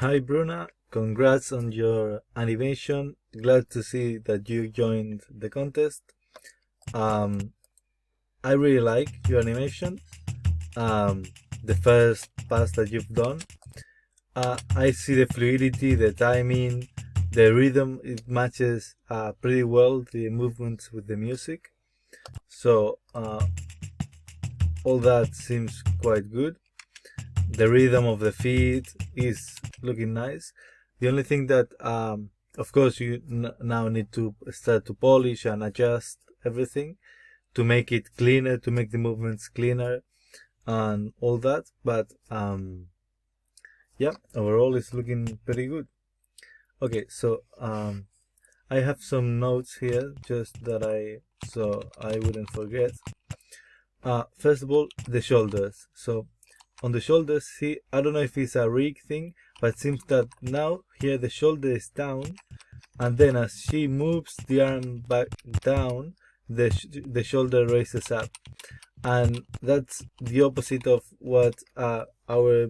Hi Bruna, congrats on your animation. Glad to see that you joined the contest. I really like your animation. Um, the first pass that you've done. I see the fluidity, the timing, the rhythm. It matches pretty well the movements with the music. So all that seems quite good. The rhythm of the feet is looking nice. The only thing that, of course, you now need to start to polish and adjust everything to make it cleaner, to make the movements cleaner, and all that. But yeah, overall, it's looking pretty good. Okay, so I have some notes here just that so I wouldn't forget. First of all, the shoulders. So on the shoulders, see, I don't know if it's a rig thing, but it seems that now here the shoulder is down, and then as she moves the arm back down, the shoulder raises up, and that's the opposite of what our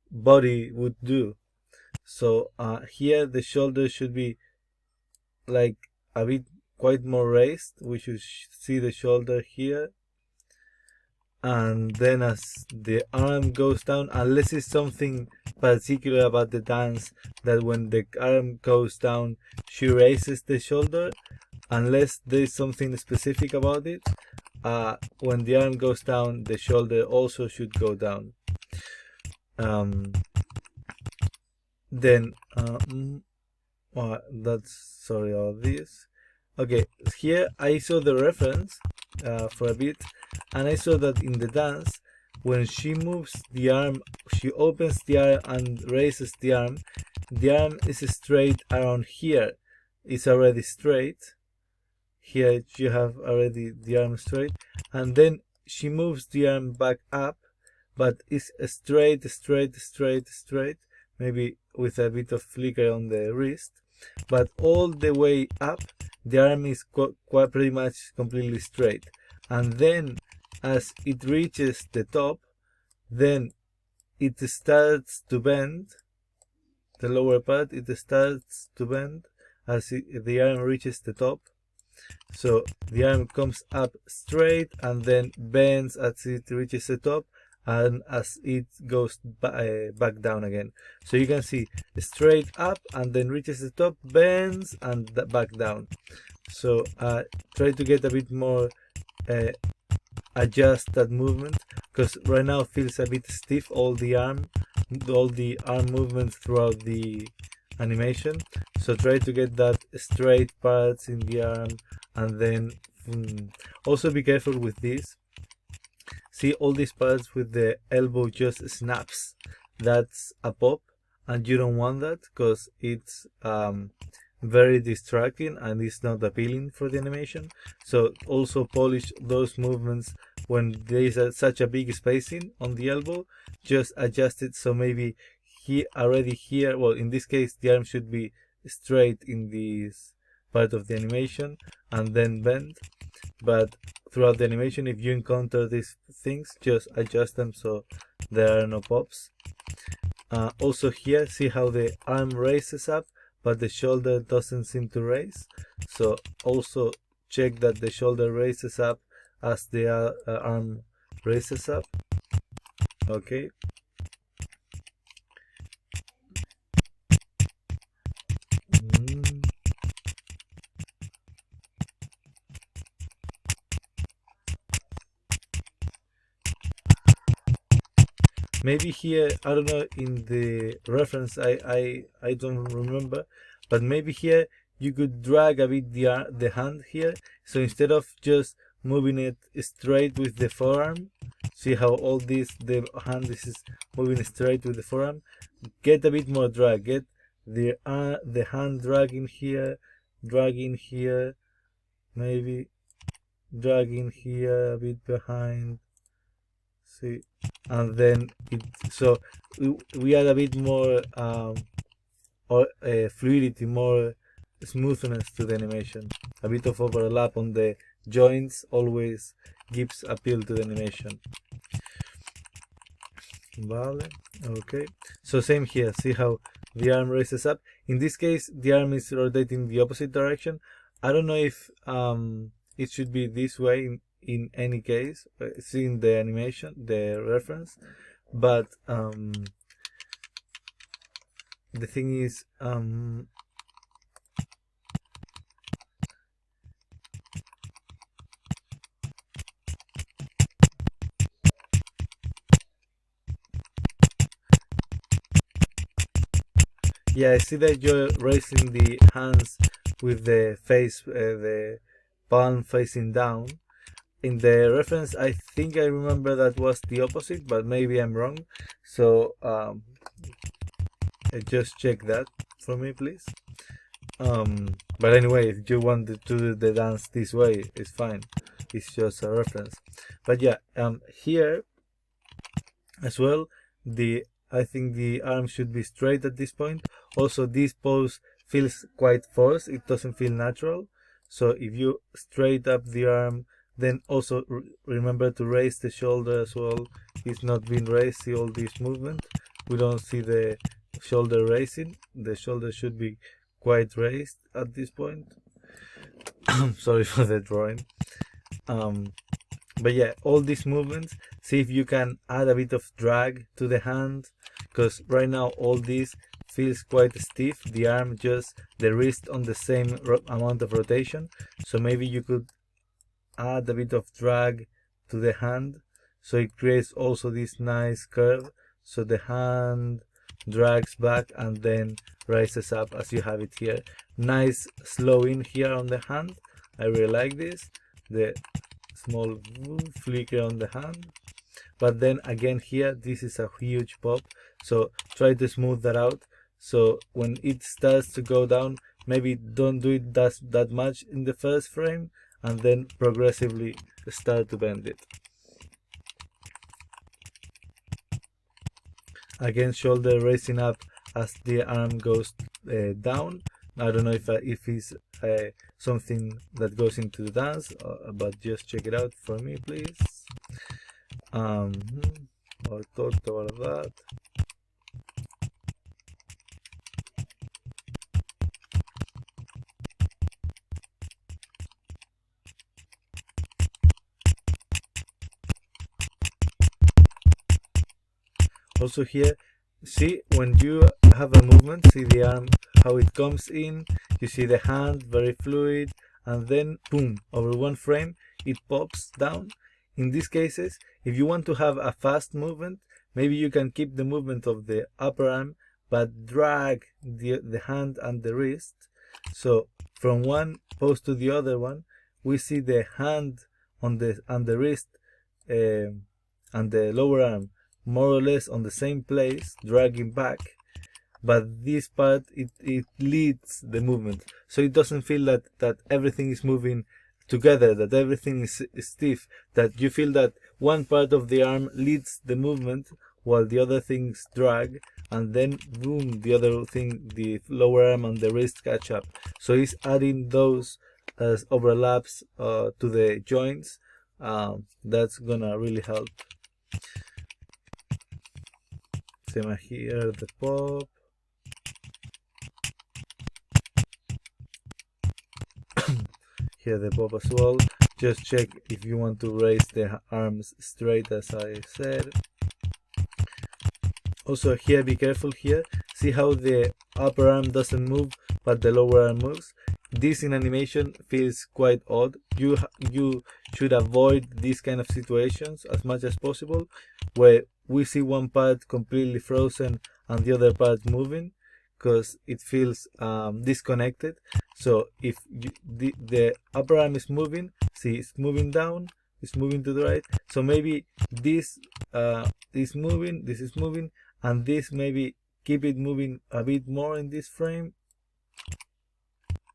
body would do. So here the shoulder should be like a bit quite more raised. We should see the shoulder here, and then as the arm goes down, unless it's something particular about the dance that when the arm goes down she raises the shoulder, unless there's something specific about it, when the arm goes down the shoulder also should go down. Then that's sorry about this. Okay, here I saw the reference for a bit, and I saw that in the dance, when she moves the arm, she opens the arm and raises the arm is straight around here. It's already straight. Here you have already the arm straight, and then she moves the arm back up, but it's straight, maybe with a bit of flicker on the wrist, but all the way up the arm is quite pretty much completely straight, and then as it reaches the top, then it starts to bend. The lower part, it starts to bend as the arm reaches the top. So the arm comes up straight and then bends as it reaches the top, and as it goes back down again. So you can see straight up and then reaches the top, bends, and back down. So try to get a bit more, adjust that movement, because right now it feels a bit stiff, all the arm movements throughout the animation. So try to get that straight parts in the arm, and then also be careful with this. See all these parts with the elbow just snaps. That's a pop, and you don't want that because it's very distracting and it's not appealing for the animation. So also polish those movements when there is such a big spacing on the elbow. Just adjust it so maybe already here, well, in this case the arm should be straight in this part of the animation and then bend, but throughout the animation, if you encounter these things, just adjust them so there are no pops. Also here, see how the arm raises up, but the shoulder doesn't seem to raise. So also check that the shoulder raises up as the arm raises up. Okay. Maybe here, I don't know, in the reference, I don't remember, but maybe here you could drag a bit the hand here. So instead of just moving it straight with the forearm, see how all this, the hand is moving straight with the forearm, get a bit more drag, get the hand dragging here, maybe dragging here a bit behind. See, and then so we add a bit more fluidity, more smoothness to the animation. A bit of overlap on the joints always gives appeal to the animation. Vale, okay. So same here, see how the arm raises up. In this case, the arm is rotating the opposite direction. I don't know if it should be this way in any case, seeing the animation, the reference, but the thing is, yeah, I see that you're raising the hands with the face, the palm facing down. In the reference, I think I remember that was the opposite, but maybe I'm wrong. So just check that for me, please. But anyway, if you want to do the dance this way, it's fine. It's just a reference. But yeah, here as well, I think the arm should be straight at this point. Also, this pose feels quite forced. It doesn't feel natural. So if you straight up the arm, then also remember to raise the shoulder as well. It's not being raised. See all this movement. We don't see the shoulder raising. The shoulder should be quite raised at this point. Sorry for the drawing. But yeah, all these movements, see if you can add a bit of drag to the hand, because right now all this feels quite stiff. The arm, just the wrist on the same amount of rotation. So maybe you could add a bit of drag to the hand, so it creates also this nice curve. So the hand drags back and then rises up as you have it here. Nice slow in here on the hand. I really like this. The small flicker on the hand, but then again here this is a huge pop, so try to smooth that out. So when it starts to go down, maybe don't do it that much in the first frame, and then progressively start to bend it. Again, shoulder raising up as the arm goes down. I don't know if it's something that goes into the dance, but just check it out for me, please. Or talk about that. Also here, see when you have a movement, see the arm, how it comes in, you see the hand, very fluid, and then boom, over one frame, it pops down. In these cases, if you want to have a fast movement, maybe you can keep the movement of the upper arm, but drag the hand and the wrist. So from one pose to the other one, we see the hand on the wrist and the lower arm more or less on the same place, dragging back, but this part it leads the movement, so it doesn't feel that everything is moving together, that everything is stiff, that you feel that one part of the arm leads the movement while the other things drag, and then boom, the other thing, the lower arm and the wrist catch up. So it's adding those as overlaps to the joints. That's gonna really help. Same here, the pop. Here the pop as well. Just check if you want to raise the arms straight, as I said. Also here, be careful here. See how the upper arm doesn't move, but the lower arm moves. This in animation feels quite odd. You should avoid these kind of situations as much as possible, where we see one part completely frozen and the other part moving, because it feels disconnected. So if the upper arm is moving, see it's moving down, it's moving to the right. So maybe this is moving, this is moving, and this maybe keep it moving a bit more in this frame.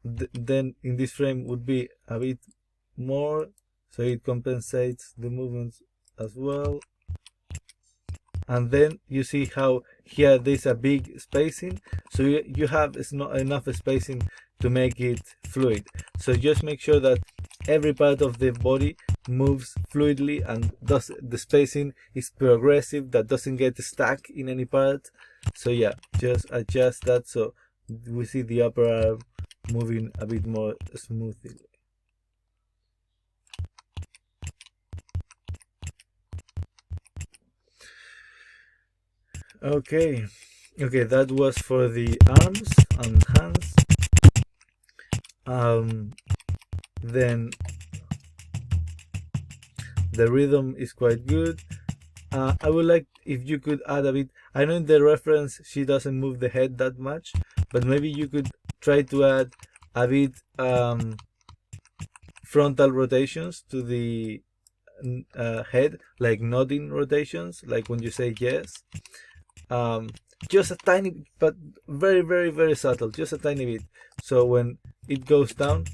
Then in this frame would be a bit more, so it compensates the movements as well. and then you see how here there's a big spacing, so you have not enough spacing to make it fluid. So just make sure that every part of the body moves fluidly, and thus the spacing is progressive, that doesn't get stuck in any part. So yeah, just adjust that so we see the upper arm moving a bit more smoothly. Okay, that was for the arms and hands. Then the rhythm is quite good. I would like if you could add a bit. I know in the reference she doesn't move the head that much, but maybe you could try to add a bit frontal rotations to the head, like nodding rotations, like when you say yes. Just a tiny, but very, very, very subtle, just a tiny bit. So when it goes down,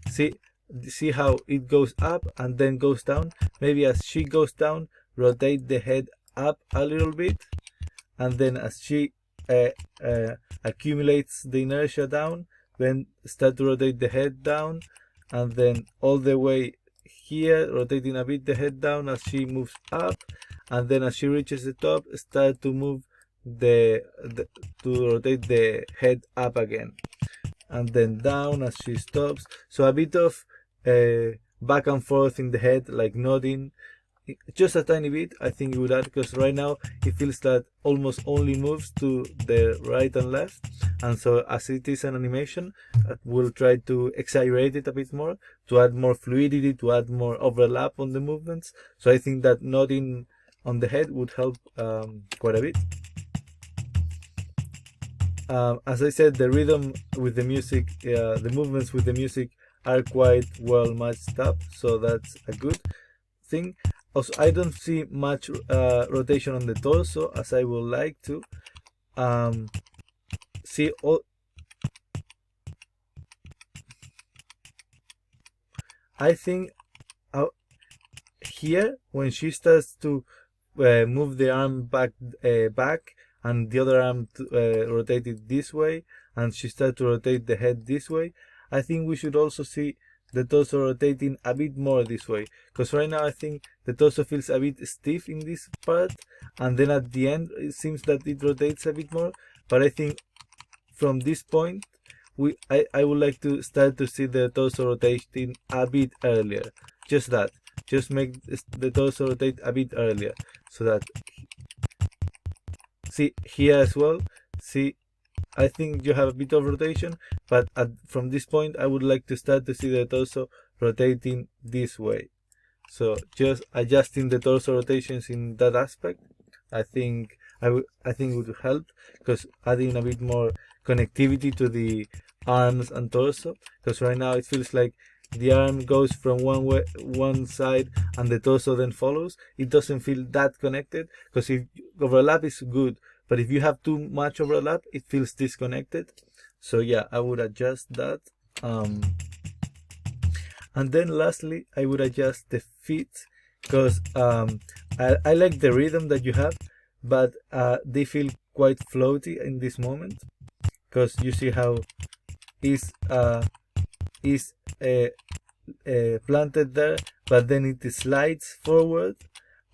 see how it goes up and then goes down. Maybe as she goes down, rotate the head up a little bit, and then as she accumulates the inertia down, then start to rotate the head down, and then all the way here, rotating a bit the head down as she moves up, and then as she reaches the top, start to move to rotate the head up again, and then down as she stops. So a bit of back and forth in the head, like nodding, just a tiny bit. I think it would add, because right now it feels that almost only moves to the right and left, and so as it is an animation, we'll try to exaggerate it a bit more to add more fluidity, to add more overlap on the movements. So I think that nodding on the head would help quite a bit. As I said, the rhythm with the music, the movements with the music are quite well matched up, so that's a good thing. Also, I don't see much rotation on the torso as I would like to. See all. I think here when she starts to move the arm back, and the other arm rotated this way, and she starts to rotate the head this way, I think we should also see the torso rotating a bit more this way, because right now I think the torso feels a bit stiff in this part, and then at the end it seems that it rotates a bit more. But I think from this point I would like to start to see the torso rotating a bit earlier. Just make the torso rotate a bit earlier, so that, see here as well, see, I think you have a bit of rotation, but from this point I would like to start to see the torso rotating this way. So just adjusting the torso rotations in that aspect, I think would help, because adding a bit more connectivity to the arms and torso, because right now it feels like the arm goes from one side and the torso then follows. It doesn't feel that connected, because if overlap is good, but if you have too much overlap, it feels disconnected. So yeah, I would adjust that. And then lastly, I would adjust the feet, because I like the rhythm that you have, but they feel quite floaty in this moment, because you see how is planted there, but then it slides forward,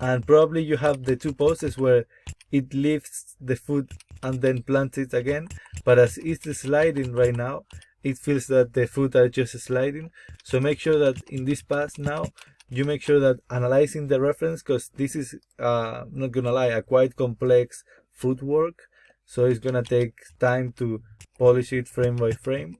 and probably you have the two poses where it lifts the foot and then plants it again, but as it's sliding right now, it feels that the foot are just sliding. So make sure that in this pass now, you make sure that analyzing the reference, because this is not gonna lie, a quite complex footwork, so it's gonna take time to polish it frame by frame.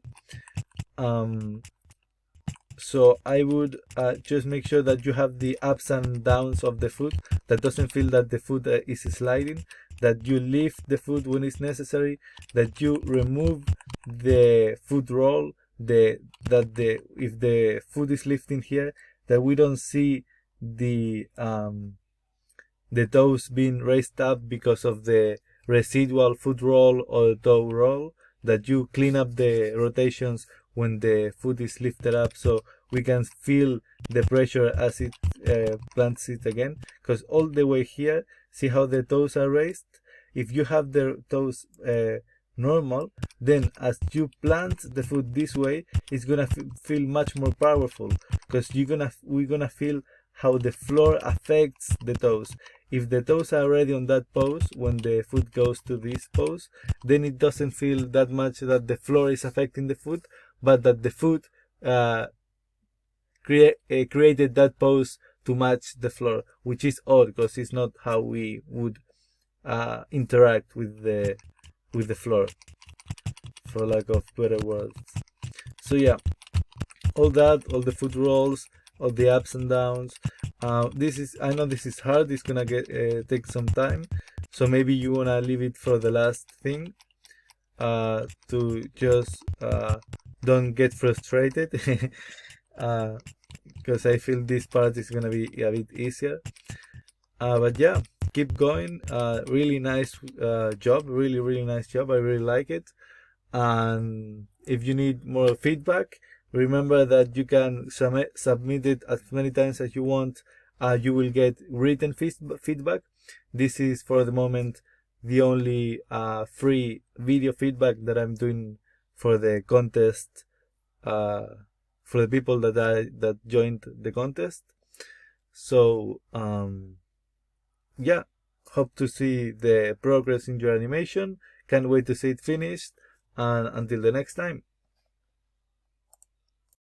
So I would just make sure that you have the ups and downs of the foot, that doesn't feel that the foot is sliding, that you lift the foot when it's necessary, that you remove the foot roll, if the foot is lifting here, that we don't see the toes being raised up because of the residual foot roll or toe roll, that you clean up the rotations when the foot is lifted up, so we can feel the pressure as it plants it again, because all the way here See how the toes are raised? If you have the toes normal, then as you plant the foot this way, it's gonna feel much more powerful, because we're gonna feel how the floor affects the toes. If the toes are already on that pose, when the foot goes to this pose, then it doesn't feel that much that the floor is affecting the foot, but that the foot created that pose to match the floor, which is odd because it's not how we would interact with the floor, for lack of better words. So yeah, all the foot rolls, all the ups and downs. I know this is hard. It's gonna take some time, so maybe you wanna leave it for the last thing, to just don't get frustrated, because I feel this part is gonna be a bit easier. But yeah, keep going. Really nice job. Really nice job. I really like it. And if you need more feedback, remember that you can submit it as many times as you want. You will get written feedback. This is for the moment the only free video feedback that I'm doing for the contest, for the people that joined the contest. So yeah, hope to see the progress in your animation. Can't wait to see it finished. And until the next time.